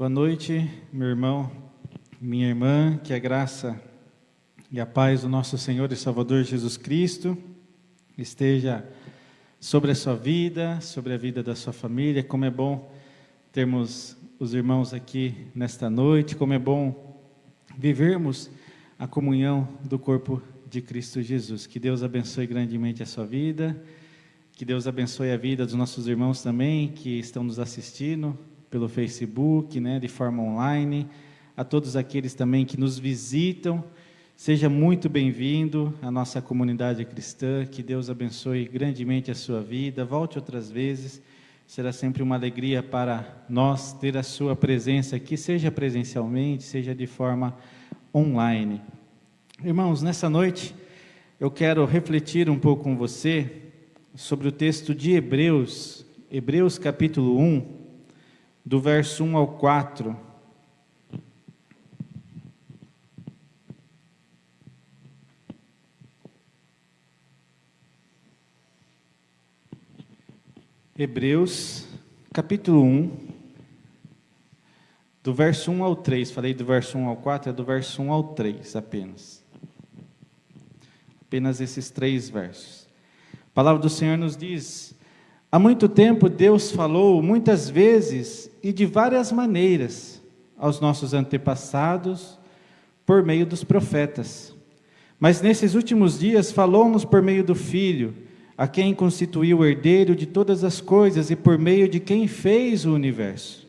Boa noite, meu irmão, minha irmã, que a graça e a paz do nosso Senhor e Salvador Jesus Cristo esteja sobre a sua vida, sobre a vida da sua família. Como é bom termos os irmãos aqui nesta noite, como é bom vivermos a comunhão do corpo de Cristo Jesus. Que Deus abençoe grandemente a sua vida, que Deus abençoe a vida dos nossos irmãos também, que estão nos assistindo pelo Facebook, de forma online, a todos aqueles também que nos visitam, seja muito bem-vindo à nossa comunidade cristã, que Deus abençoe grandemente a sua vida, volte outras vezes, será sempre uma alegria para nós ter a sua presença aqui, seja presencialmente, seja de forma online. Irmãos, nessa noite eu quero refletir um pouco com você sobre o texto de Hebreus capítulo 1, do verso 1 ao 4. Hebreus, capítulo 1, do verso 1 ao 3. Falei do verso 1 ao 4, é do verso 1 ao 3 apenas. Apenas esses 3 versos. A palavra do Senhor nos diz: há muito tempo Deus falou muitas vezes e de várias maneiras aos nossos antepassados por meio dos profetas. Mas nesses últimos dias falou-nos por meio do Filho, a quem constituiu o herdeiro de todas as coisas e por meio de quem fez o universo.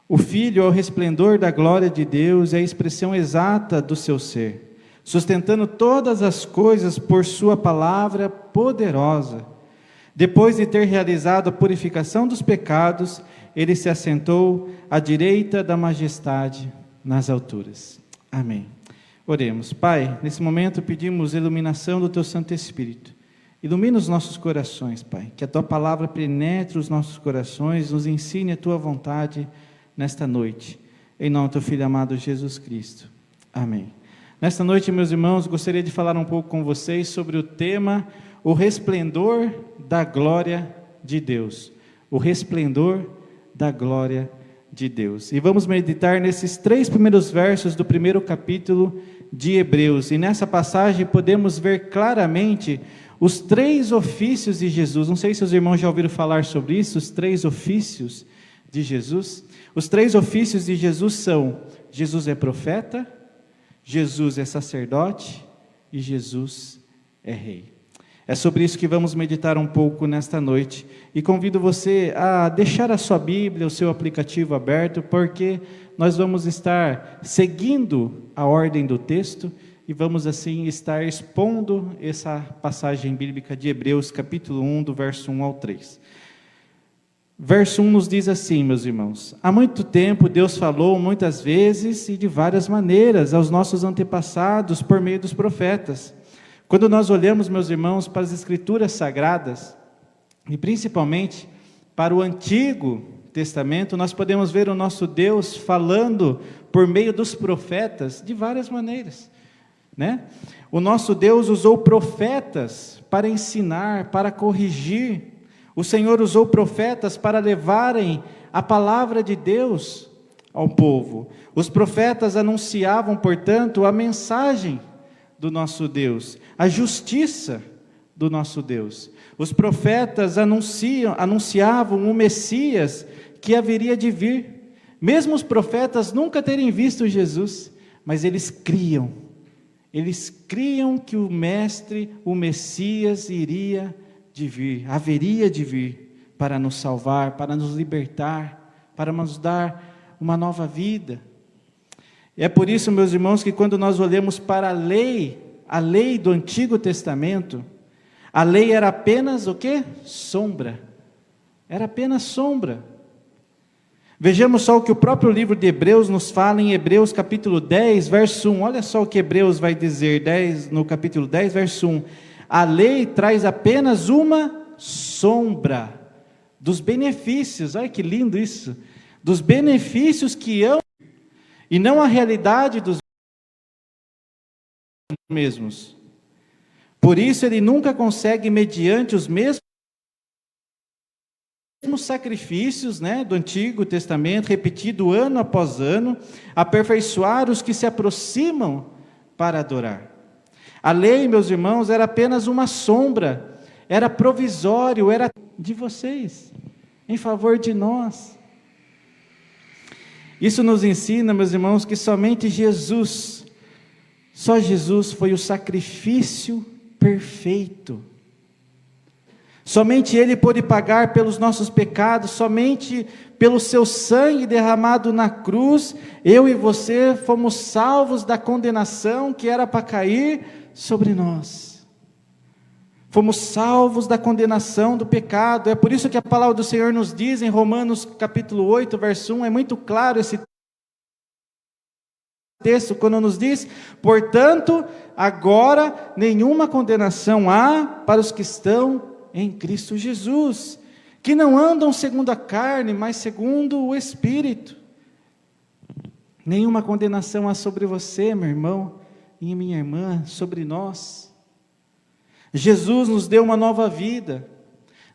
O Filho é o resplendor da glória de Deus e a expressão exata do seu ser, sustentando todas as coisas por sua palavra poderosa. Depois de ter realizado a purificação dos pecados, ele se assentou à direita da majestade nas alturas. Amém. Oremos. Pai, nesse momento pedimos iluminação do Teu Santo Espírito. Ilumina os nossos corações, Pai. Que a Tua palavra penetre os nossos corações, nos ensine a Tua vontade nesta noite. Em nome do Teu Filho amado Jesus Cristo. Amém. Nesta noite, meus irmãos, gostaria de falar um pouco com vocês sobre o tema o resplendor da glória de Deus. O resplendor da glória de Deus. E vamos meditar nesses 3 primeiros versos do primeiro capítulo de Hebreus. E nessa passagem podemos ver claramente os 3 ofícios de Jesus. Não sei se os irmãos já ouviram falar sobre isso, os 3 ofícios de Jesus. Os 3 ofícios de Jesus são: Jesus é profeta, Jesus é sacerdote e Jesus é rei. É sobre isso que vamos meditar um pouco nesta noite. E convido você a deixar a sua Bíblia, o seu aplicativo aberto, porque nós vamos estar seguindo a ordem do texto e vamos assim estar expondo essa passagem bíblica de Hebreus, capítulo 1, do verso 1 ao 3. Verso 1 nos diz assim, meus irmãos: há muito tempo Deus falou muitas vezes e de várias maneiras aos nossos antepassados por meio dos profetas. Quando nós olhamos, meus irmãos, para as Escrituras Sagradas, e principalmente para o Antigo Testamento, nós podemos ver o nosso Deus falando por meio dos profetas de várias maneiras, O nosso Deus usou profetas para ensinar, para corrigir. O Senhor usou profetas para levarem a palavra de Deus ao povo. Os profetas anunciavam, portanto, a mensagem do nosso Deus, a justiça do nosso Deus. Os profetas anunciavam o Messias que haveria de vir. Mesmo os profetas nunca terem visto Jesus, mas eles criam que o Mestre, o Messias haveria de vir para nos salvar, para nos libertar, para nos dar uma nova vida. É por isso, meus irmãos, que quando nós olhamos para a lei do Antigo Testamento, a lei era apenas o quê? Sombra. Era apenas sombra. Vejamos só o que o próprio livro de Hebreus nos fala em Hebreus capítulo 10, verso 1. Olha só o que Hebreus vai dizer no capítulo 10, verso 1. A lei traz apenas uma sombra dos benefícios. Olha que lindo isso. Dos benefícios que hão, e não a realidade dos mesmos. Por isso ele nunca consegue, mediante os mesmos mesmos sacrifícios, né, do Antigo Testamento, repetido ano após ano, aperfeiçoar os que se aproximam para adorar. A lei, meus irmãos, era apenas uma sombra, era provisório, era de vocês, em favor de nós. Isso nos ensina, meus irmãos, que somente Jesus, só Jesus foi o sacrifício perfeito. Somente Ele pôde pagar pelos nossos pecados, somente pelo seu sangue derramado na cruz, eu e você fomos salvos da condenação que era para cair sobre nós. Fomos salvos da condenação do pecado. É por isso que a palavra do Senhor nos diz em Romanos capítulo 8, verso 1, é muito claro esse texto, quando nos diz: portanto, agora nenhuma condenação há para os que estão em Cristo Jesus, que não andam segundo a carne, mas segundo o Espírito. Nenhuma condenação há sobre você, meu irmão e minha irmã, sobre nós. Jesus nos deu uma nova vida.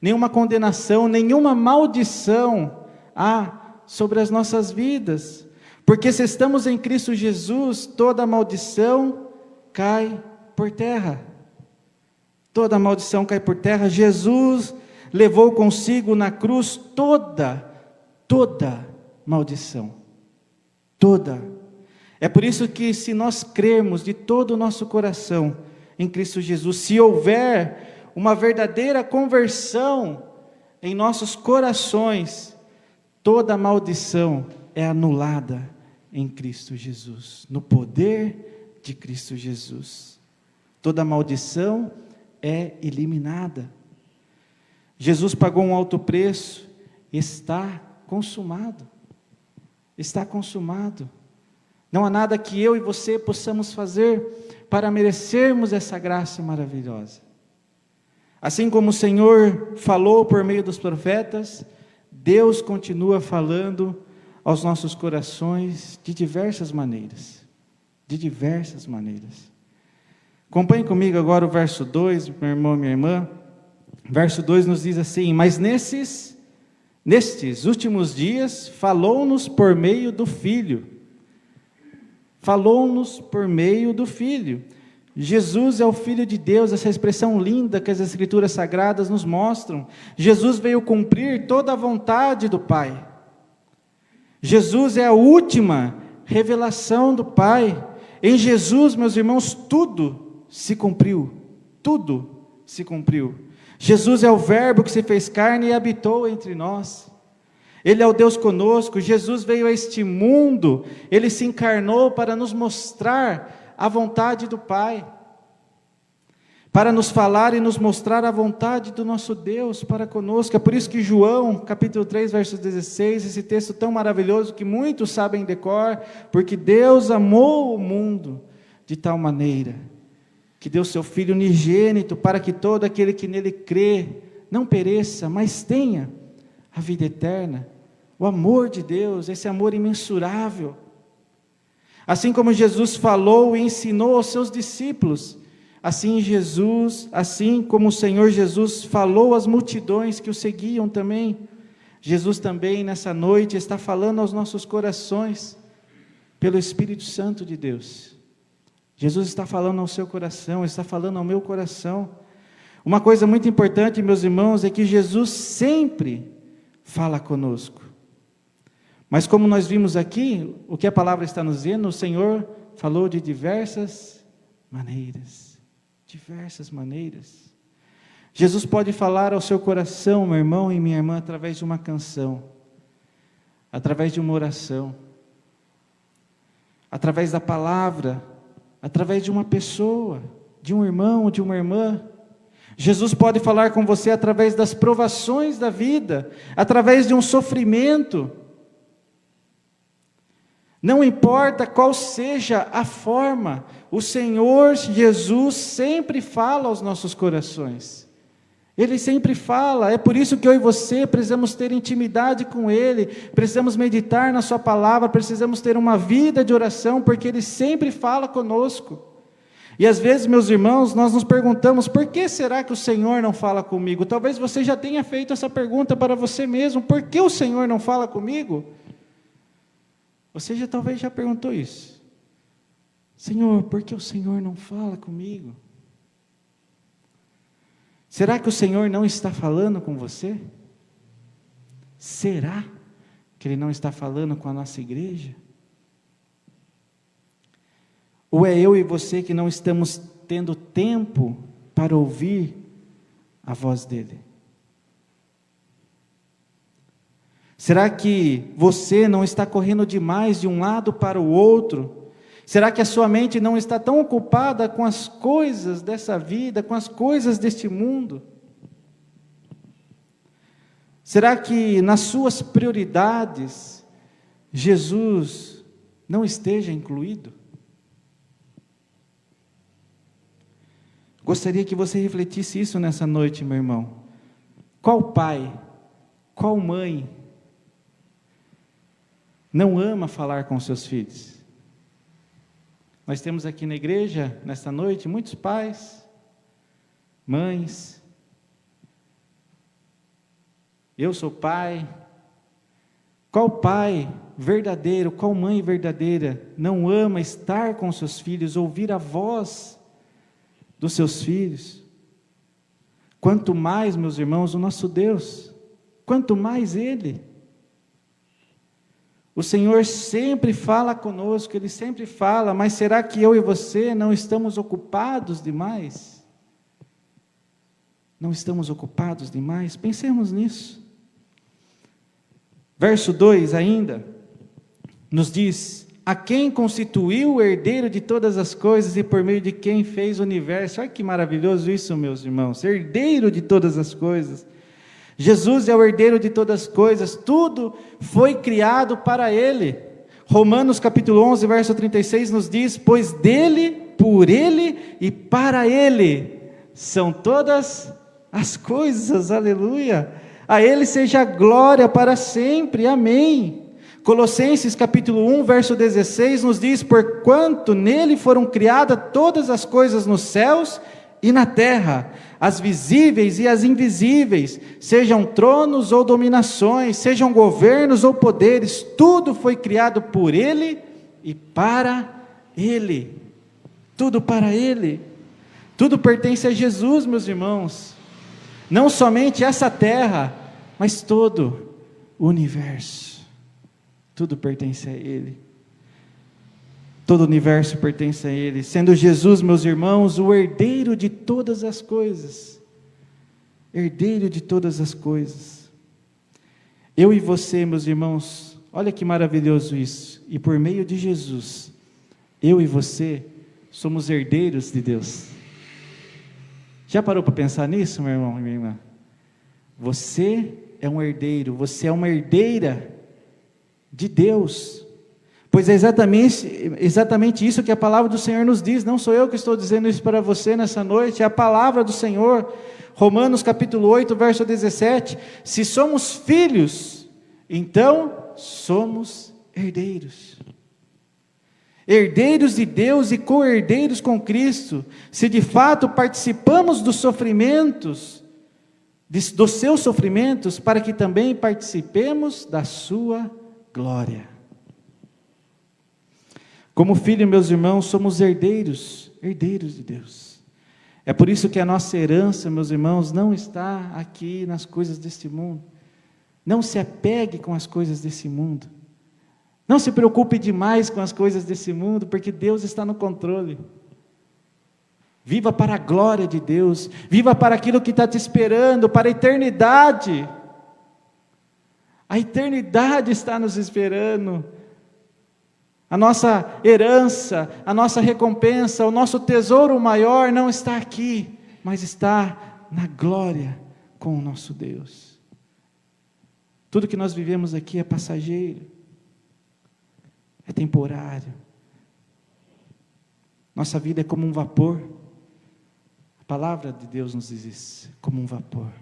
Nenhuma condenação, nenhuma maldição há sobre as nossas vidas, porque se estamos em Cristo Jesus, toda maldição cai por terra. Toda maldição cai por terra. Jesus levou consigo na cruz toda maldição. Toda. É por isso que, se nós crermos de todo o nosso coração em Cristo Jesus, se houver uma verdadeira conversão em nossos corações, toda maldição é anulada em Cristo Jesus, no poder de Cristo Jesus. Toda maldição é eliminada. Jesus pagou um alto preço, está consumado. Está consumado. Não há nada que eu e você possamos fazer para merecermos essa graça maravilhosa. Assim como o Senhor falou por meio dos profetas, Deus continua falando aos nossos corações de diversas maneiras. De diversas maneiras. Acompanhe comigo agora o verso 2, meu irmão e minha irmã. Verso 2 nos diz assim: mas nestes últimos dias, falou-nos por meio do Filho. Falou-nos por meio do Filho. Jesus é o Filho de Deus, essa expressão linda que as Escrituras Sagradas nos mostram. Jesus veio cumprir toda a vontade do Pai. Jesus é a última revelação do Pai. Em Jesus, meus irmãos, tudo se cumpriu. Tudo se cumpriu. Jesus é o Verbo que se fez carne e habitou entre nós. Ele é o Deus conosco. Jesus veio a este mundo, Ele se encarnou para nos mostrar a vontade do Pai, para nos falar e nos mostrar a vontade do nosso Deus para conosco. É por isso que João, capítulo 3, verso 16, esse texto tão maravilhoso que muitos sabem de cor, porque Deus amou o mundo de tal maneira, que deu seu Filho unigênito, para que todo aquele que nele crê, não pereça, mas tenha a vida eterna. O amor de Deus, esse amor imensurável. Assim como Jesus falou e ensinou aos seus discípulos, assim como o Senhor Jesus falou às multidões que o seguiam também, Jesus também nessa noite está falando aos nossos corações, pelo Espírito Santo de Deus. Jesus está falando ao seu coração, está falando ao meu coração. Uma coisa muito importante, meus irmãos, é que Jesus sempre fala conosco. Mas como nós vimos aqui, o que a palavra está nos dizendo, o Senhor falou de diversas maneiras. Diversas maneiras. Jesus pode falar ao seu coração, meu irmão e minha irmã, através de uma canção, através de uma oração, através da palavra, através de uma pessoa, de um irmão, de uma irmã. Jesus pode falar com você através das provações da vida, através de um sofrimento. Não importa qual seja a forma, o Senhor Jesus sempre fala aos nossos corações. Ele sempre fala. É por isso que eu e você precisamos ter intimidade com Ele, precisamos meditar na sua palavra, precisamos ter uma vida de oração, porque Ele sempre fala conosco. E às vezes, meus irmãos, nós nos perguntamos, por que será que o Senhor não fala comigo? Talvez você já tenha feito essa pergunta para você mesmo, por que o Senhor não fala comigo? Você talvez já perguntou isso. Senhor, por que o Senhor não fala comigo? Será que o Senhor não está falando com você? Será que Ele não está falando com a nossa igreja? Ou é eu e você que não estamos tendo tempo para ouvir a voz dEle? Será que você não está correndo demais de um lado para o outro? Será que a sua mente não está tão ocupada com as coisas dessa vida, com as coisas deste mundo? Será que nas suas prioridades, Jesus não esteja incluído? Gostaria que você refletisse isso nessa noite, meu irmão. Qual pai, qual mãe não ama falar com seus filhos? Nós temos aqui na igreja, nesta noite, muitos pais, mães. Eu sou pai. Qual pai verdadeiro, qual mãe verdadeira não ama estar com seus filhos, ouvir a voz dos seus filhos? Quanto mais, meus irmãos, o nosso Deus, quanto mais Ele. O Senhor sempre fala conosco, Ele sempre fala, mas será que eu e você não estamos ocupados demais? Não estamos ocupados demais? Pensemos nisso. Verso 2 ainda, nos diz, a quem constituiu o herdeiro de todas as coisas e por meio de quem fez o universo. Olha que maravilhoso isso, meus irmãos, herdeiro de todas as coisas. Jesus é o herdeiro de todas as coisas, tudo foi criado para Ele. Romanos capítulo 11, verso 36 nos diz, pois dele, por Ele e para Ele são todas as coisas, aleluia. A Ele seja a glória para sempre, amém. Colossenses capítulo 1, verso 16 nos diz, porquanto nele foram criadas todas as coisas nos céus e na terra, as visíveis e as invisíveis, sejam tronos ou dominações, sejam governos ou poderes, tudo foi criado por Ele e para Ele, tudo para Ele, tudo pertence a Jesus, meus irmãos, não somente essa terra, mas todo o universo, tudo pertence a Ele. Todo o universo pertence a Ele, sendo Jesus, meus irmãos, o herdeiro de todas as coisas. Herdeiro de todas as coisas. Eu e você, meus irmãos, olha que maravilhoso isso. E por meio de Jesus, eu e você somos herdeiros de Deus. Já parou para pensar nisso, meu irmão e minha irmã? Você é um herdeiro, você é uma herdeira de Deus. Pois é exatamente isso que a palavra do Senhor nos diz, não sou eu que estou dizendo isso para você nessa noite, é a palavra do Senhor, Romanos capítulo 8, verso 17, se somos filhos, então somos herdeiros, herdeiros de Deus e co-herdeiros com Cristo, se de fato participamos dos sofrimentos, dos seus sofrimentos, para que também participemos da sua glória. Como filho, meus irmãos, somos herdeiros de Deus. É por isso que a nossa herança, meus irmãos, não está aqui nas coisas deste mundo. Não se apegue com as coisas desse mundo. Não se preocupe demais com as coisas desse mundo, porque Deus está no controle. Viva para a glória de Deus. Viva para aquilo que está te esperando, para a eternidade. A eternidade está nos esperando. A nossa herança, a nossa recompensa, o nosso tesouro maior não está aqui, mas está na glória com o nosso Deus. Tudo que nós vivemos aqui é passageiro, é temporário. Nossa vida é como um vapor. A palavra de Deus nos diz isso, como um vapor.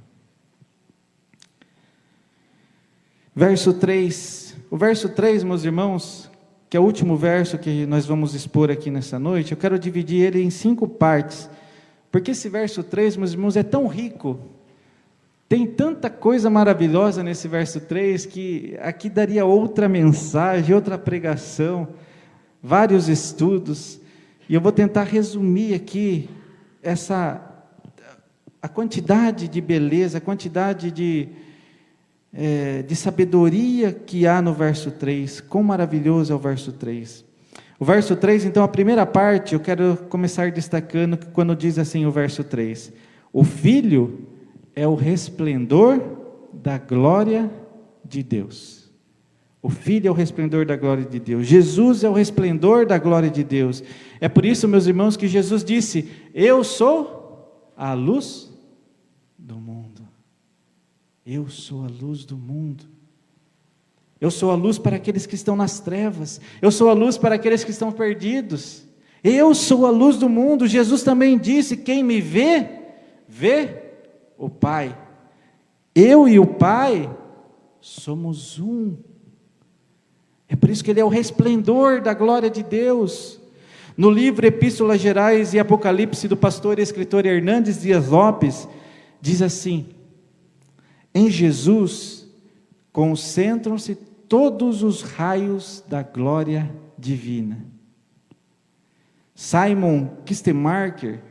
Verso 3, o verso 3, meus irmãos, que é o último verso que nós vamos expor aqui nessa noite, eu quero dividir ele em 5 partes, porque esse verso 3, meus irmãos, é tão rico, tem tanta coisa maravilhosa nesse verso 3, que aqui daria outra mensagem, outra pregação, vários estudos, e eu vou tentar resumir aqui a quantidade de beleza, a quantidade de sabedoria que há no verso 3, quão maravilhoso é o verso 3. O verso 3, então, a primeira parte, eu quero começar destacando que quando diz assim o verso 3, o Filho é o resplendor da glória de Deus. O Filho é o resplendor da glória de Deus. Jesus é o resplendor da glória de Deus. É por isso, meus irmãos, que Jesus disse, eu sou a luz do mundo. Eu sou a luz do mundo. Eu sou a luz para aqueles que estão nas trevas. Eu sou a luz para aqueles que estão perdidos. Eu sou a luz do mundo. Jesus também disse, quem me vê, vê o Pai. Eu e o Pai somos um. É por isso que Ele é o resplendor da glória de Deus. No livro Epístolas Gerais e Apocalipse do pastor e escritor Hernandes Dias Lopes, diz assim, em Jesus concentram-se todos os raios da glória divina. Simon Kistemaker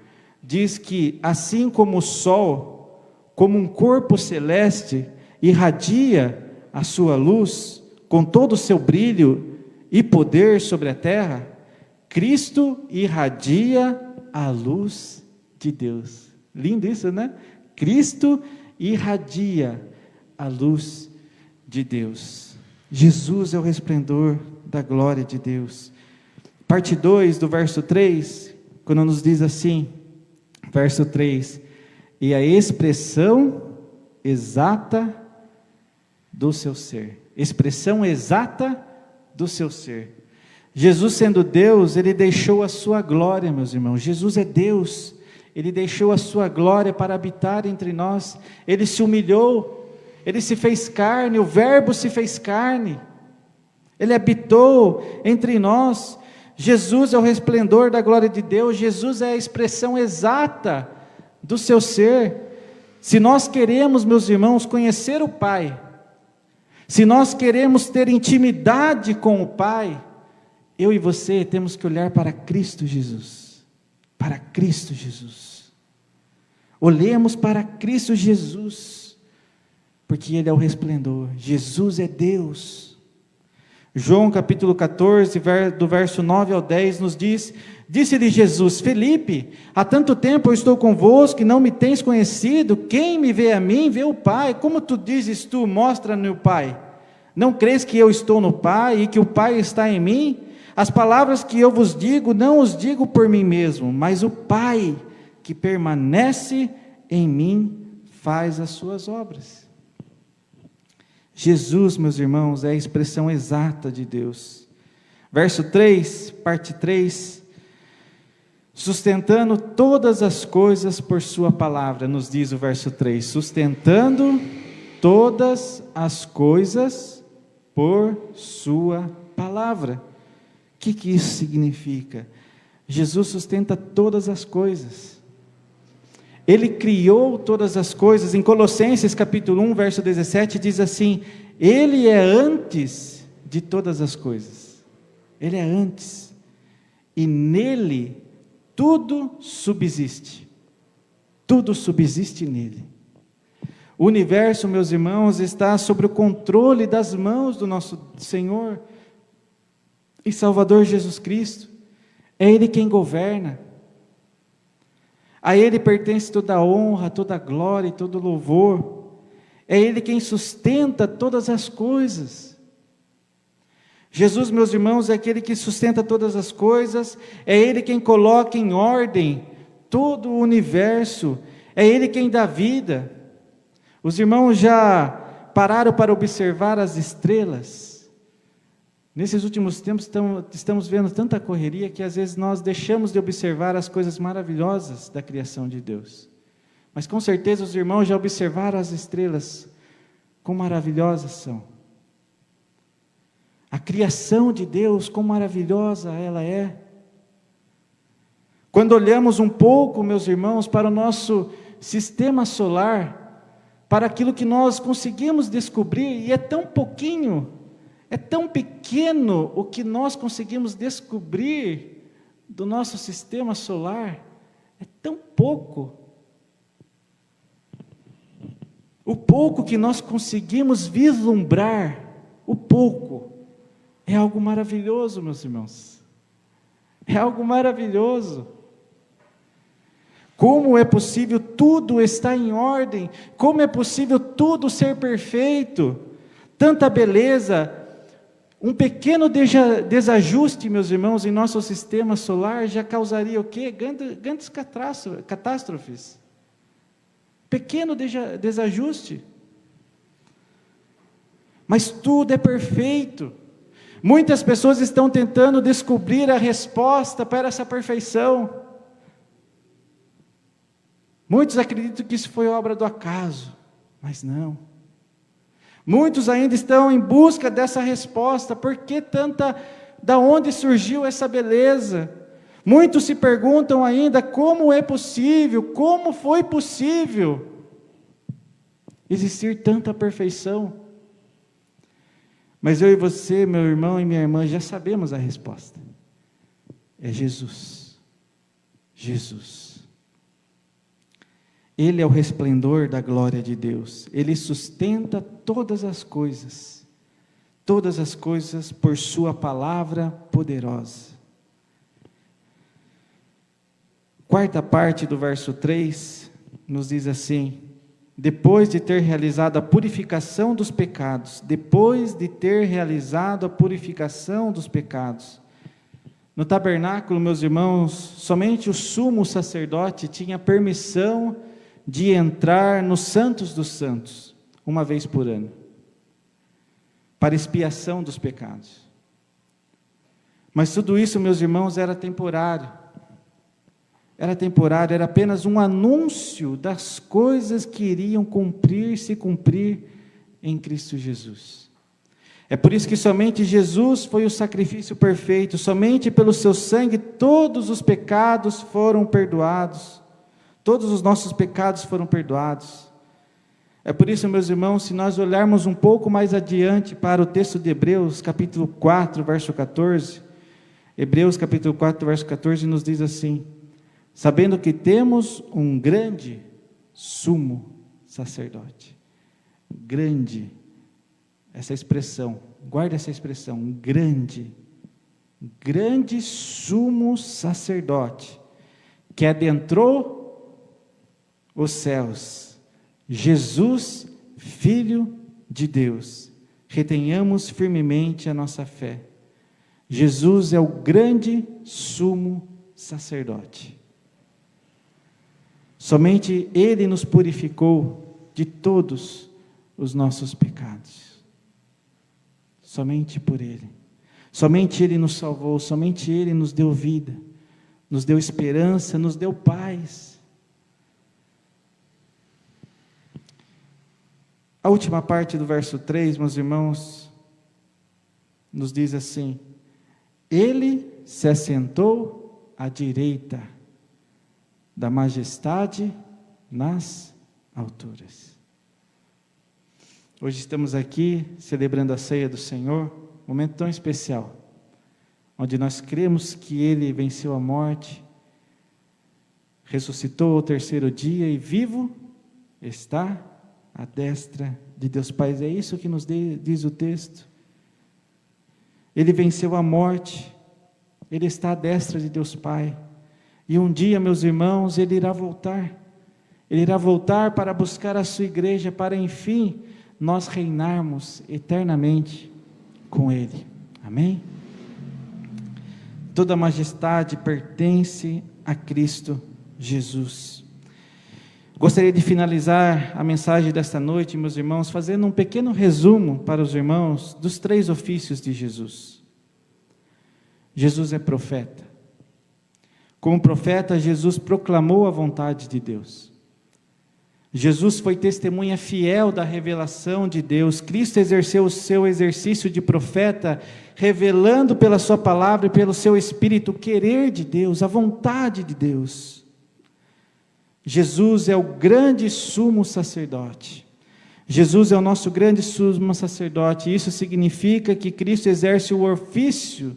diz que assim como o sol, como um corpo celeste, irradia a sua luz com todo o seu brilho e poder sobre a terra, Cristo irradia a luz de Deus. Lindo isso, né? Cristo irradia a luz de Deus. Jesus é o resplendor da glória de Deus. Parte 2 do verso 3, quando nos diz assim, verso 3, e a expressão exata do seu ser. Expressão exata do seu ser. Jesus sendo Deus, Ele deixou a sua glória, meus irmãos. Jesus é Deus. Ele deixou a sua glória para habitar entre nós. Ele se humilhou. Ele se fez carne. O Verbo se fez carne. Ele habitou entre nós. Jesus é o resplendor da glória de Deus. Jesus é a expressão exata do seu ser. Se nós queremos, meus irmãos, conhecer o Pai, se nós queremos ter intimidade com o Pai, eu e você temos que olhar para Cristo Jesus. Para Cristo Jesus. Olhemos para Cristo Jesus, porque Ele é o resplendor. Jesus é Deus. João capítulo 14, do verso 9 ao 10 nos diz, disse-lhe Jesus, Felipe, há tanto tempo eu estou convosco e não me tens conhecido, quem me vê a mim, vê o Pai, como tu dizes tu, mostra-me o Pai, não crês que eu estou no Pai e que o Pai está em mim? As palavras que eu vos digo, não os digo por mim mesmo, mas o Pai que permanece em mim faz as suas obras. Jesus, meus irmãos, é a expressão exata de Deus. Verso 3, parte 3, sustentando todas as coisas por sua palavra, nos diz o verso 3, sustentando todas as coisas por sua palavra. O que isso significa? Jesus sustenta todas as coisas. Ele criou todas as coisas. Em Colossenses capítulo 1, verso 17, diz assim, Ele é antes de todas as coisas. Ele é antes. E nele tudo subsiste. Tudo subsiste nele. O universo, meus irmãos, está sob o controle das mãos do nosso Senhor e Salvador Jesus Cristo. É Ele quem governa. A Ele pertence toda a honra, toda a glória e todo o louvor. É Ele quem sustenta todas as coisas. Jesus, meus irmãos, é aquele que sustenta todas as coisas. É Ele quem coloca em ordem todo o universo. É Ele quem dá vida. Os irmãos já pararam para observar as estrelas? Nesses últimos tempos estamos vendo tanta correria que às vezes nós deixamos de observar as coisas maravilhosas da criação de Deus. Mas com certeza os irmãos já observaram as estrelas, quão maravilhosas são. A criação de Deus, quão maravilhosa ela é. Quando olhamos um pouco, meus irmãos, para o nosso sistema solar, para aquilo que nós conseguimos descobrir, e é tão pouquinho, é tão pequeno o que nós conseguimos descobrir do nosso sistema solar, é tão pouco. O pouco que nós conseguimos vislumbrar, o pouco, é algo maravilhoso, meus irmãos. É algo maravilhoso. Como é possível tudo estar em ordem? Como é possível tudo ser perfeito? Tanta beleza. Um pequeno desajuste, meus irmãos, em nosso sistema solar já causaria o quê? Grandes catástrofes. Pequeno desajuste. Mas tudo é perfeito. Muitas pessoas estão tentando descobrir a resposta para essa perfeição. Muitos acreditam que isso foi obra do acaso, mas não. Muitos ainda estão em busca dessa resposta. Por que da onde surgiu essa beleza? Muitos se perguntam ainda como é possível, como foi possível existir tanta perfeição. Mas eu e você, meu irmão e minha irmã, já sabemos a resposta. É Jesus. Jesus. Ele é o resplendor da glória de Deus. Ele sustenta todas as coisas por sua palavra poderosa. Quarta parte do verso 3 nos diz assim: depois de ter realizado a purificação dos pecados, no tabernáculo, meus irmãos, somente o sumo sacerdote tinha permissão de entrar nos santos dos santos, uma vez por ano, para expiação dos pecados. Mas tudo isso, meus irmãos, era temporário, era apenas um anúncio das coisas que iriam se cumprir em Cristo Jesus. É por isso que somente Jesus foi o sacrifício perfeito, somente pelo seu sangue todos os pecados foram perdoados, todos os nossos pecados foram perdoados. É por isso, meus irmãos, se nós olharmos um pouco mais adiante para o texto de Hebreus, capítulo 4, verso 14, Hebreus capítulo 4, verso 14, nos diz assim: sabendo que temos um grande sumo sacerdote. Grande, essa expressão, guarda essa expressão, grande sumo sacerdote, que adentrou os céus, Jesus, Filho de Deus. Retenhamos firmemente a nossa fé. Jesus é o grande sumo sacerdote. Somente Ele nos purificou de todos os nossos pecados. Somente por Ele. Somente Ele nos salvou, somente Ele nos deu vida, nos deu esperança, nos deu paz. A última parte do verso 3, meus irmãos, nos diz assim: Ele se assentou à direita da majestade nas alturas. Hoje estamos aqui celebrando a ceia do Senhor, um momento tão especial, onde nós cremos que Ele venceu a morte, ressuscitou ao terceiro dia e vivo está à destra de Deus Pai. É isso que nos diz o texto. Ele venceu a morte, Ele está à destra de Deus Pai, e um dia, meus irmãos, Ele irá voltar para buscar a sua igreja, para enfim nós reinarmos eternamente com Ele. Amém? Toda majestade pertence a Cristo Jesus. Gostaria de finalizar a mensagem desta noite, meus irmãos, fazendo um pequeno resumo para os irmãos dos 3 ofícios de Jesus. Jesus é profeta. Como profeta, Jesus proclamou a vontade de Deus. Jesus foi testemunha fiel da revelação de Deus. Cristo exerceu o seu exercício de profeta, revelando pela sua palavra e pelo seu Espírito o querer de Deus, a vontade de Deus. Jesus é o grande sumo sacerdote. Jesus é o nosso grande sumo sacerdote. Isso significa que Cristo exerce o ofício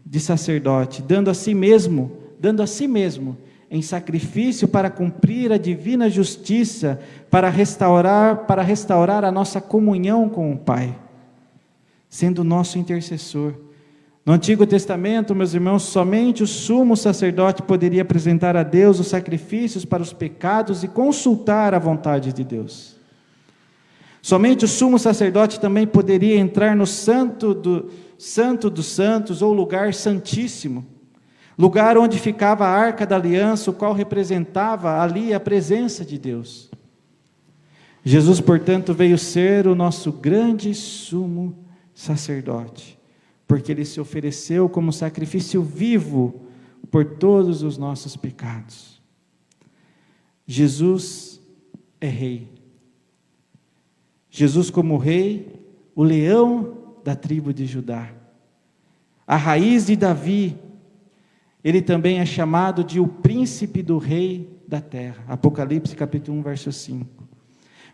de sacerdote, dando a si mesmo em sacrifício para cumprir a divina justiça, para restaurar a nossa comunhão com o Pai, sendo nosso intercessor. No Antigo Testamento, meus irmãos, somente o sumo sacerdote poderia apresentar a Deus os sacrifícios para os pecados e consultar a vontade de Deus. Somente o sumo sacerdote também poderia entrar no Santo dos Santos, ou lugar santíssimo, lugar onde ficava a Arca da Aliança, o qual representava ali a presença de Deus. Jesus, portanto, veio ser o nosso grande sumo sacerdote, porque Ele se ofereceu como sacrifício vivo por todos os nossos pecados. Jesus é Rei. Jesus como Rei, o leão da tribo de Judá, a raiz de Davi. Ele também é chamado de o príncipe do rei da terra. Apocalipse capítulo 1, verso 5.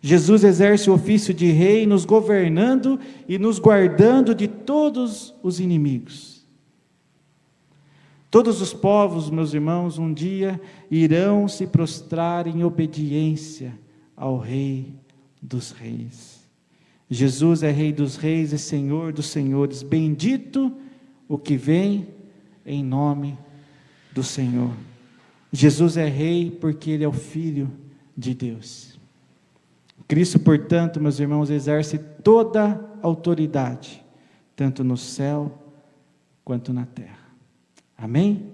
Jesus exerce o ofício de rei, nos governando e nos guardando de todos os inimigos. Todos os povos, meus irmãos, um dia irão se prostrar em obediência ao Rei dos Reis. Jesus é Rei dos Reis e Senhor dos Senhores. Bendito o que vem em nome do Senhor. Jesus é Rei porque Ele é o Filho de Deus. Cristo, portanto, meus irmãos, exerce toda a autoridade, tanto no céu quanto na terra. Amém?